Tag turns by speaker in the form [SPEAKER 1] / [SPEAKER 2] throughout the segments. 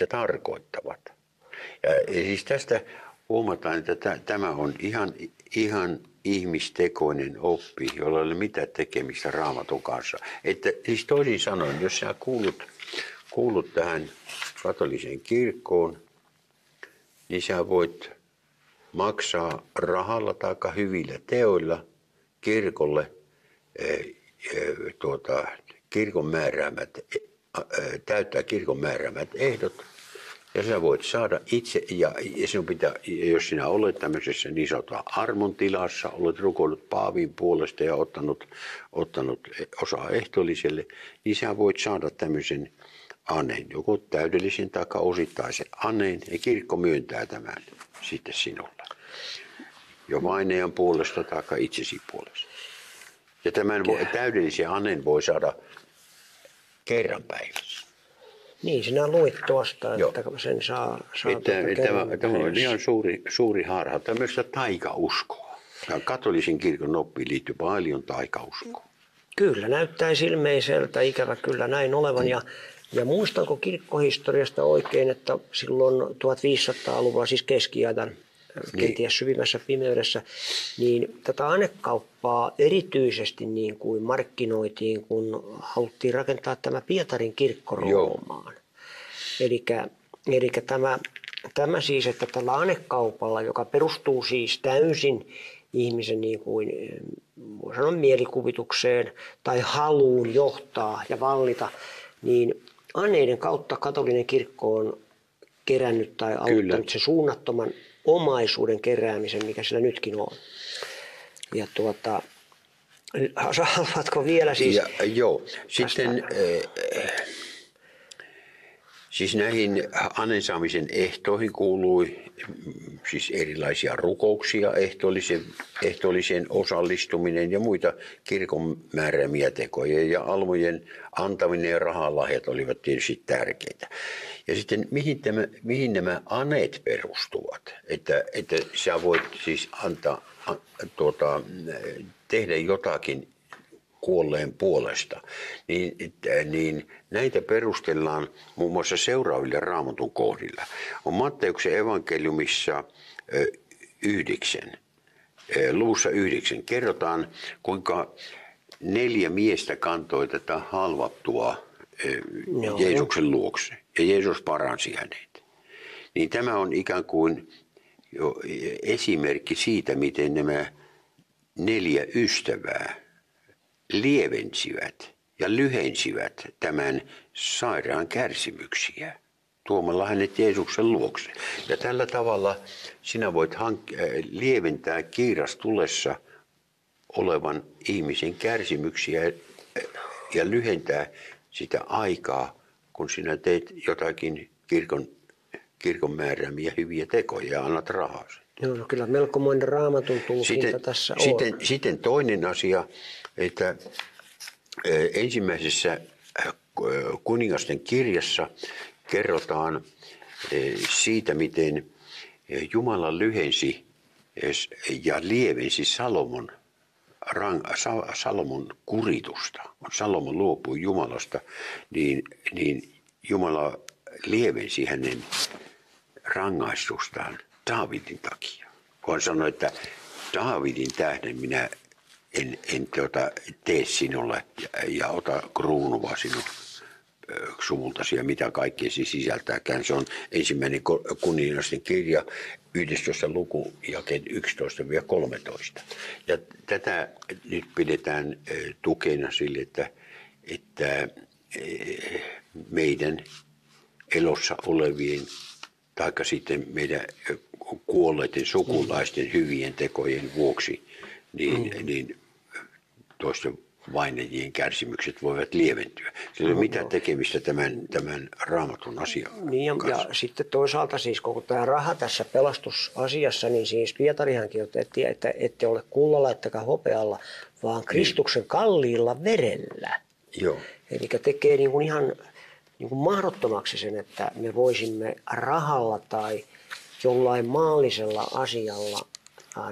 [SPEAKER 1] tarkoittavat. Ja siis tästä huomataan, että tämä on ihan ihmistekoinen oppi, jolla ei ole mitään tekemistä Raamatun kanssa. Että siis toisin sanoen, jos sä kuulut tähän katoliseen kirkkoon, niin sä voit maksaa rahalla tai hyvillä teoilla kirkolle kirkon määräämät, täyttää kirkon määräämät ehdot. Ja sä voit saada itse, ja sinun pitää, jos sinä olet tämmöisessä niin sanotaan armon tilassa, olet rukoillut paavin puolesta ja ottanut osaa ehtoolliselle, niin sä voit saada tämmöisen aneen, joko täydellisen tai osittaisen aneen, ja kirkko myöntää tämän sitten sinulle. Jo vainajan puolesta tai itsesi puolesta. Ja tämän täydellisen aneen voi saada kerran päivässä.
[SPEAKER 2] Niin, sinä luit tuosta, että sen saa
[SPEAKER 1] Tämä on ihan suuri harha. Tämmöistä taikauskoa. Katolisen kirkon oppiin liittyy paljon taikauskoa.
[SPEAKER 2] Kyllä, näyttäisi ilmeiseltä, ikävä kyllä näin olevan. Ja muistanko kirkkohistoriasta oikein, että silloin 1500-luvulla, siis keskiajan, kenties syvimmässä pimeydessä, niin tätä anekauppaa erityisesti niin kuin markkinoitiin, kun haluttiin rakentaa tämä Pietarin kirkko Roomaan. Eli tämä siis, että tällä anekaupalla, joka perustuu siis täysin ihmisen niin kuin, voi sanoa mielikuvitukseen tai haluun johtaa ja vallita, niin aneiden kautta katolinen kirkko on kerännyt tai auttanut sen suunnattoman omaisuuden keräämisen, mikä sillä nytkin on. Ja haluatko vielä siis...
[SPEAKER 1] Sitten siis näihin aneen saamisen ehtoihin kuului siis erilaisia rukouksia, ehtoolliseen osallistuminen ja muita kirkon määräämiä tekoja. Ja almojen antaminen ja rahalahjat olivat tietysti tärkeitä. Ja sitten mihin nämä aneet perustuvat? Että sä voit siis tehdä jotakin kuolleen puolesta, niin näitä perustellaan muun muassa seuraavilla Raamatun kohdilla. On Matteuksen evankeliumissa 9, luvussa 9, kerrotaan, kuinka 4 miestä kantoi tätä halvattua Jeesuksen luokse, ja Jeesus paransi hänet. Niin tämä on ikään kuin jo esimerkki siitä, miten nämä 4 ystävää lievensivät ja lyhensivät tämän sairaan kärsimyksiä tuomalla hänet Jeesuksen luokse. Ja tällä tavalla sinä voit lieventää kiirastulessa olevan ihmisen kärsimyksiä ja lyhentää sitä aikaa, kun sinä teet jotakin kirkon määräämiä hyviä tekoja ja annat rahaa.
[SPEAKER 2] Joo, no kyllä melkomoinen Raamatun tulkinta tässä on.
[SPEAKER 1] Sitten toinen asia, että ensimmäisessä kuningasten kirjassa kerrotaan siitä, miten Jumala lyhensi ja lievensi Salomon kuritusta. Kun Salomon luopui Jumalasta, niin Jumala lievensi hänen rangaistustaan Daavidin takia. Kun sanoi, että Daavidin tähden minä en tee sinulle ja ota kruunua sinun suvultasi ja mitä kaikkea se sisältääkään. Se on ensimmäinen kuningasten kirja, 11. luku, jakeet 11-13. Ja tätä nyt pidetään tukena sille, että meidän elossa olevien taikka sitten meidän kuolleiden sukulaisten hyvien tekojen vuoksi, niin toisten vainajien kärsimykset voivat lieventyä. Sillä ei ole mitään tekemistä tämän Raamatun asian kanssa.
[SPEAKER 2] Ja sitten toisaalta siis koko tämä raha tässä pelastusasiassa, niin siis Pietarihan kirjoitti, että ette ole kullalla ettekä hopealla, vaan Kristuksen kalliilla verellä.
[SPEAKER 1] Joo.
[SPEAKER 2] Eli tekee niin kuin ihan niin kuin mahdottomaksi sen, että me voisimme rahalla tai jollain maallisella asialla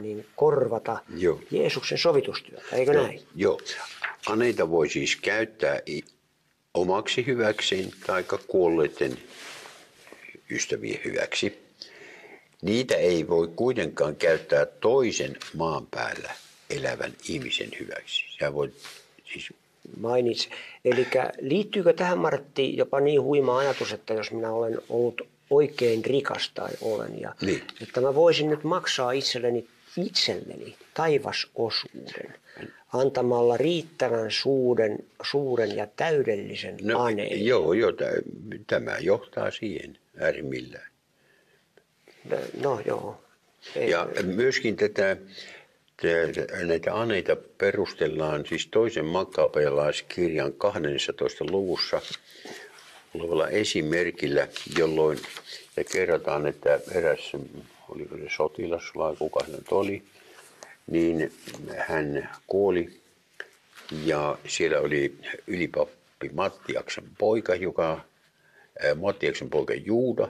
[SPEAKER 2] niin korvata Jeesuksen sovitustyötä, eikö näin?
[SPEAKER 1] Joo. Aneita voi siis käyttää omaksi hyväkseen tai kuolleiden ystävien hyväksi. Niitä ei voi kuitenkaan käyttää toisen maan päällä elävän ihmisen hyväksi. Sä voit siis...
[SPEAKER 2] Mainitsi. Eli liittyykö tähän, Martti, jopa niin huima ajatus, että jos minä olen ollut oikein rikas tai olen, ja
[SPEAKER 1] niin.
[SPEAKER 2] että mä voisin nyt maksaa itselleni taivasosuuden antamalla riittävän suuren ja täydellisen aneen.
[SPEAKER 1] Joo, tämä johtaa siihen äärimmillään.
[SPEAKER 2] No joo.
[SPEAKER 1] Ja myöskin näitä aneita perustellaan siis toisen Makkabealaiskirjan 12. luvussa olevalla esimerkillä, jolloin kerrotaan, että eräs, oliko se sotilas vai kuka se nyt oli, niin hän kuoli ja siellä oli ylipappi Mattiaksen poika, Mattiaksen poika Juuda,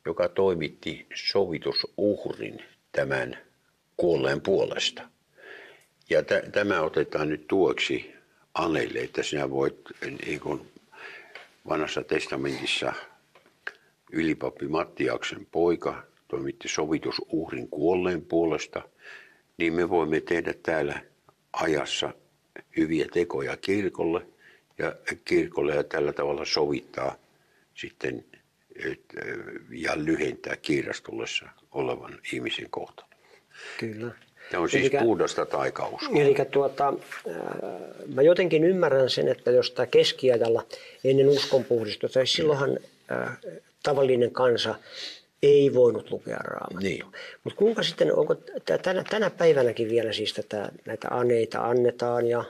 [SPEAKER 1] joka toimitti sovitusuhrin tämän kuolleen puolesta. Ja tämä otetaan nyt tuoksi aneille, että sinä voit, niin kuin Vanhassa testamentissa ylipappi Mattiaksen poika toimitti sovitusuhrin kuolleen puolesta, niin me voimme tehdä täällä ajassa hyviä tekoja kirkolle ja tällä tavalla sovittaa sitten ja lyhentää kiirastullessa olevan ihmisen kohtalon.
[SPEAKER 2] Kyllä.
[SPEAKER 1] Tämä on siis puhdasta taikauskoa.
[SPEAKER 2] Eli mä jotenkin ymmärrän sen, että jos tämä keskiajalla ennen uskonpuhdistusta, silloinhan tavallinen kansa ei voinut lukea Raamattua.
[SPEAKER 1] Niin.
[SPEAKER 2] Mutta kuinka sitten, onko tänä päivänäkin vielä siis näitä aneita annetaan ja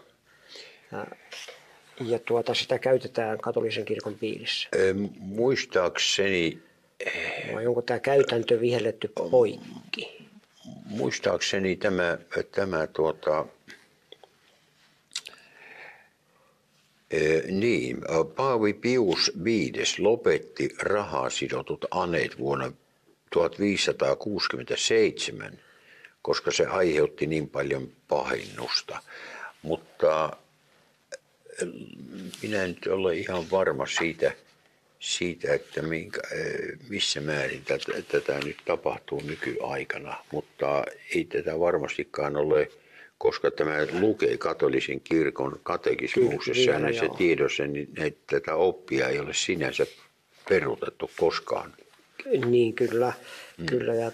[SPEAKER 2] sitä käytetään katolisen kirkon piirissä?
[SPEAKER 1] Muistaakseni...
[SPEAKER 2] Vai onko tämä käytäntö vihelletty poikki?
[SPEAKER 1] Muistaakseni tämä Paavi Pius V lopetti rahaa sidotut aneet vuonna 1567, koska se aiheutti niin paljon pahennusta. Mutta minä en nyt ole ihan varma siitä, että missä määrin tätä nyt tapahtuu nykyaikana, mutta ei tätä varmastikaan ole, koska tämä lukee katolisen kirkon katekismuksessa ja näissä tiedossa, niin tätä oppia ei ole sinänsä peruutettu koskaan.
[SPEAKER 2] Niin kyllä ja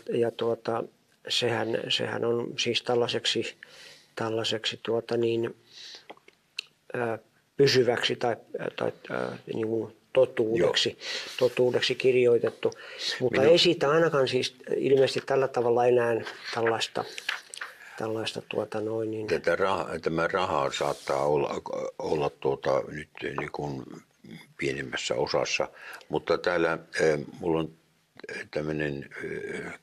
[SPEAKER 2] sehän on siis tällaiseksi pysyväksi tai niin kuin totuudeksi kirjoitettu, mutta ei siitä ainakaan siis ilmeisesti tällä tavalla enää tällaista
[SPEAKER 1] Tämä raha saattaa olla nyt niin kuin pienemmässä osassa, mutta täällä mulla on tämmöinen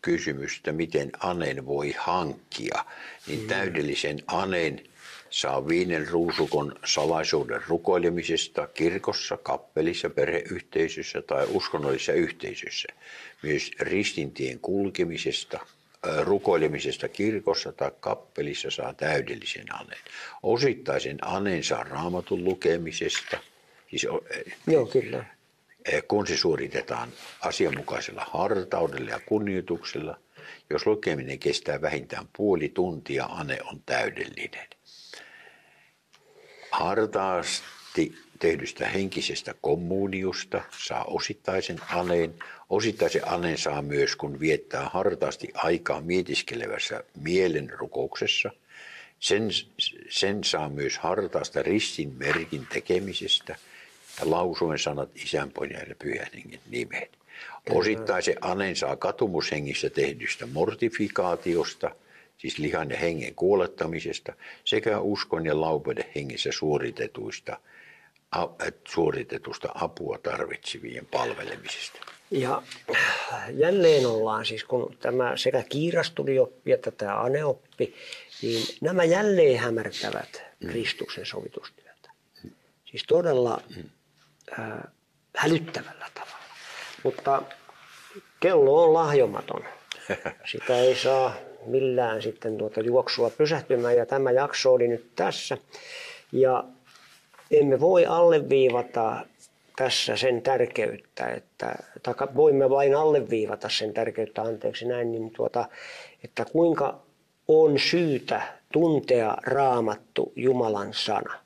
[SPEAKER 1] kysymys, että miten aneen voi hankkia, niin täydellisen aneen saa 5 ruusukon salaisuuden rukoilemisesta kirkossa, kappelissa, perheyhteisössä tai uskonnollisessa yhteisössä. Myös ristintien kulkemisesta, rukoilemisesta kirkossa tai kappelissa saa täydellisen aneen. Osittaisen aneen saa Raamatun lukemisesta, siis,
[SPEAKER 2] joo, kyllä.
[SPEAKER 1] Kun se suoritetaan asianmukaisella hartaudella ja kunnioituksella. Jos lukeminen kestää vähintään puoli tuntia, ane on täydellinen. Hartaasti tehdystä henkisestä kommuniosta saa osittaisen aneen. Osittaisen aneen saa myös, kun viettää hartaasti aikaa mietiskelevässä mielenrukouksessa. Sen saa myös hartaasta ristin merkin tekemisestä ja lausuen sanat Isän, Pojan ja Pyhän Hengen nimeen. Osittaisen aneen saa katumushengissä tehdystä mortifikaatiosta, siis lihan ja hengen kuolettamisesta, sekä uskon ja laupeuden hengessä suoritetusta apua tarvitsevien palvelemisesta.
[SPEAKER 2] Ja jälleen ollaan siis, kun tämä sekä kiirastulioppi että tämä aneoppi, niin nämä jälleen hämärtävät Kristuksen sovitustyötä. Siis todella hälyttävällä tavalla. Mutta kello on lahjomaton. Sitä ei saa millään sitten juoksua pysähtymään ja tämä jakso oli nyt tässä. Ja emme voi alleviivata tässä sen tärkeyttä, että voimme vain alleviivata sen tärkeyttä, anteeksi näin, niin että kuinka on syytä tuntea Raamattu, Jumalan sana.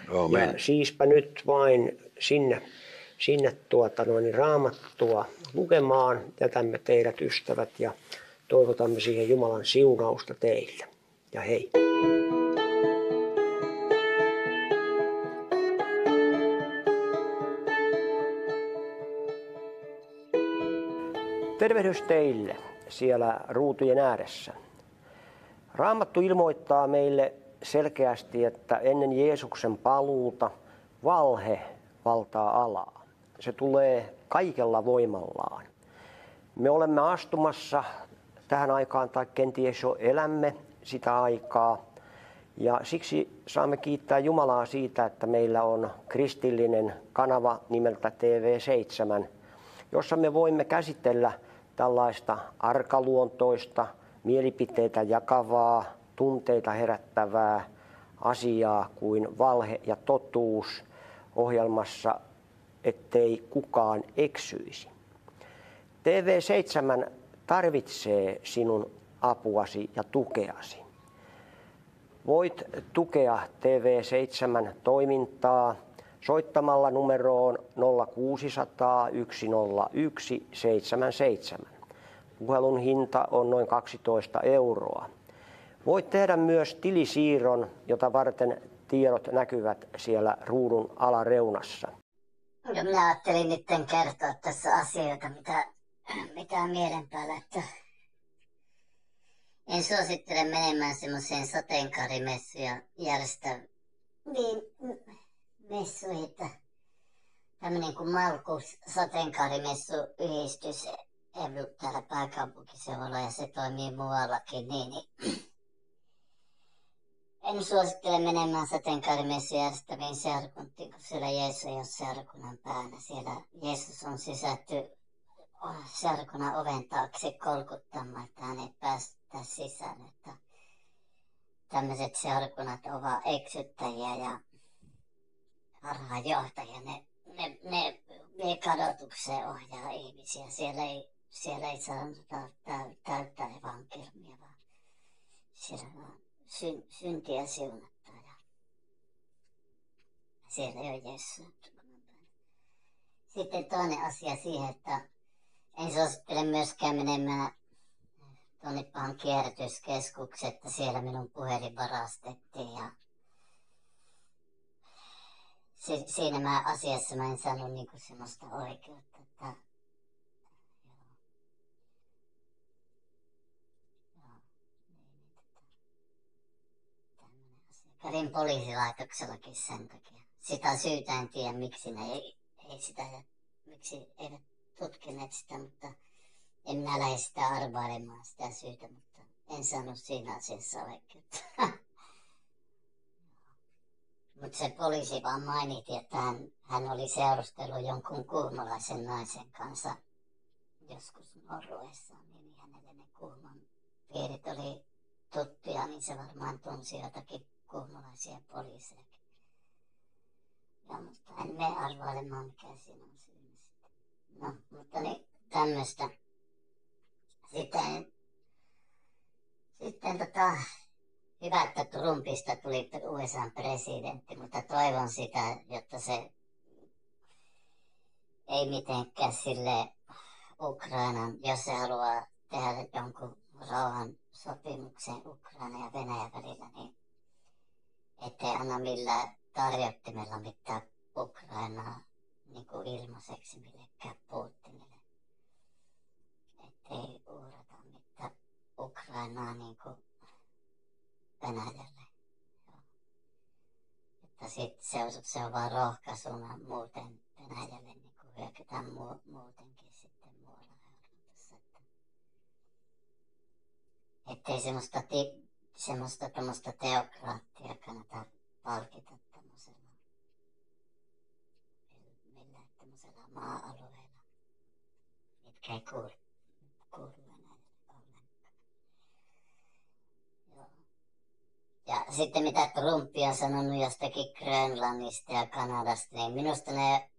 [SPEAKER 2] Ja siispä nyt vain sinne Raamattua lukemaan. Jätämme teidät ystävät ja toivotamme siihen Jumalan siunausta teille. Ja hei. Tervehdys teille siellä ruutujen ääressä. Raamattu ilmoittaa meille selkeästi, että ennen Jeesuksen paluuta valhe valtaa alaa. Se tulee kaikella voimallaan. Me olemme astumassa tähän aikaan tai kenties jo elämme sitä aikaa. Ja siksi saamme kiittää Jumalaa siitä, että meillä on kristillinen kanava nimeltä TV7, jossa me voimme käsitellä tällaista arkaluontoista, mielipiteitä jakavaa, tunteita herättävää asiaa kuin valhe ja totuus ohjelmassa, ettei kukaan eksyisi. TV7 tarvitsee sinun apuasi ja tukeasi. Voit tukea TV7 toimintaa soittamalla numeroon 0600 101 77. Puhelun hinta on noin 12 €. Voit tehdä myös tilisiirron, jota varten tiedot näkyvät siellä ruudun alareunassa.
[SPEAKER 3] Ja minä ajattelin nyt kertoa tässä asioita, mitä on mielen päällä, että en suosittele menemään semmoiseen sateenkaarimessuja järjestäviin messuihin, että tämmöinen kuin Malkus sateenkaarimessuyhdistys ei ole täällä pääkaupunkiseudulla ja se toimii muuallakin, niin en suosittele menemään sateenkaarimessuja järjestäviin seurakuntiin, kun siellä Jeesus ei ole seurakunnan päänä. Siellä Jeesus on sysätty seurakunnan oven taakse kolkuttamaan, että hän ei päästä sisään. Että tämmöiset seurakunnat ovat eksyttäjiä ja harhaanjohtajia. Ne vie kadotukseen, ohjaa ihmisiä. Siellä ei sanota täyttää evankeliumia, vaan siellä vaan syntiä siunattaa. Ja siellä ei ole Jeesus. Sitten toinen asia siihen, että en suosittele myöskään menemään tuonne pahan kierrätyskeskukseen, että siellä minun puhelin varastettiin. Ja siinä asiassa mä en saanut niinku semmoista oikeutta, että kävin poliisilaitoksellakin sen takia. Sitä syytä en tiedä, miksi ne ei sitä ja miksi eivät tutkineet sitä, mutta en minä lähde sitä arvailemaan sitä syytä, mutta en saanut siinä asiassa oikeutta. Mutta se poliisi vaan mainitsi, että hän oli seurustellut jonkun kuhmolaisen naisen kanssa joskus nuoruudessaan, niin hänelle ne Kuhmon piirit oli tuttuja, niin se varmaan tunsi jotakin kuhmolaisia poliisejakin. Ja, mutta en mene arvailemaan, mikä siinä on syynä sitten. No, mutta niin tämmöistä. Sitten hyvä, että Trumpista tuli USA:n presidentti, mutta toivon sitä, jotta se ei mitenkään sille Ukrainan, jos se haluaa tehdä jonkun rauhan sopimuksen Ukraina ja Venäjän välillä, niin ettei anna millään tarjottimella mitään Ukrainaa niin kuin ilmaiseksi millekään Putinille. Ettei uhrata mitään Ukrainaa niin kuin Venäjälle. Joo. Että sitten se on vaan rohkaisuna muuten Venäjälle niin kuin hyökätään muutenkin sitten muualla Euroopassa. Ettei semmoista teokraattia kannata palkita tämmöisellä maa-alueella, mitkä ei kuulu Venäjälle ollenkaan. Joo. Ja sitten mitä Trump on sanonut jostakin Grönlannista ja Kanadasta, niin minusta ne